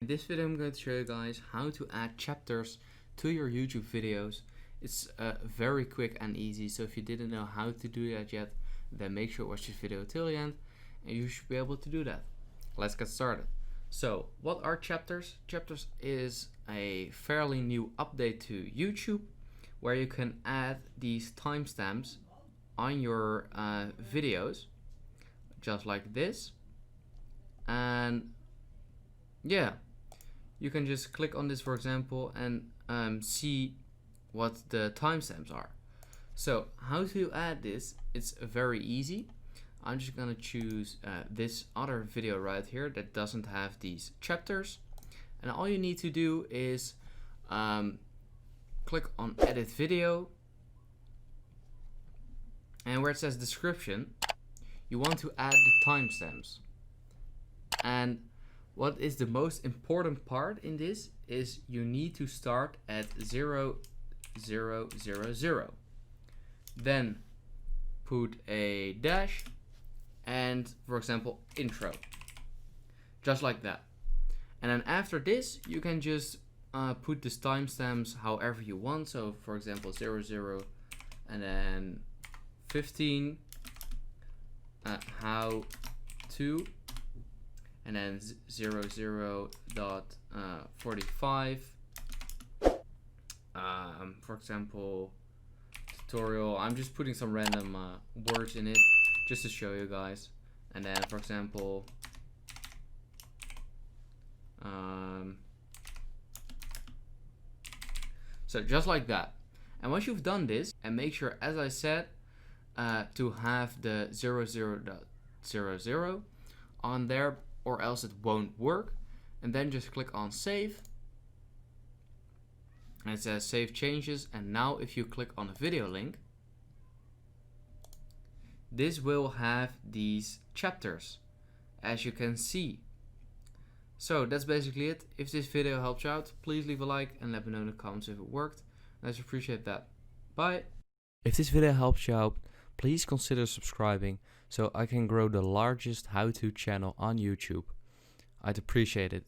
In this video I'm going to show you guys how to add chapters to your YouTube videos. It's very quick and easy, so if you didn't know how to do that yet, then make sure to watch this video till the end and you should be able to do that. Let's get started. So what are chapters? Chapters is a fairly new update to YouTube where you can add these timestamps on your videos just like this, and yeah, you can just click on this, for example, and see what the timestamps are. So how to add this? It's very easy. I'm just gonna choose this other video right here that doesn't have these chapters, and all you need to do is click on edit video, and where it says description, you want to add the timestamps. And what is the most important part in this is you need to start at 0000. Then put a dash and, for example, intro. Just like that. And then after this, you can just put the timestamps however you want. So, for example, 00 and then 15, how to, and then 00.45, for example, tutorial. I'm just putting some random words in it just to show you guys. And then, for example, so just like that. And once you've done this, and make sure, as I said, to have the 00.00 on there, or else it won't work. And then just click on save, and it says save changes. And now if you click on a video link, this will have these chapters, as you can see. So that's basically it. If this video helped you out, please leave a like and let me know in the comments if it worked. I just appreciate that. Bye. If this video helps you out, please consider subscribing so I can grow the largest how-to channel on YouTube. I'd appreciate it.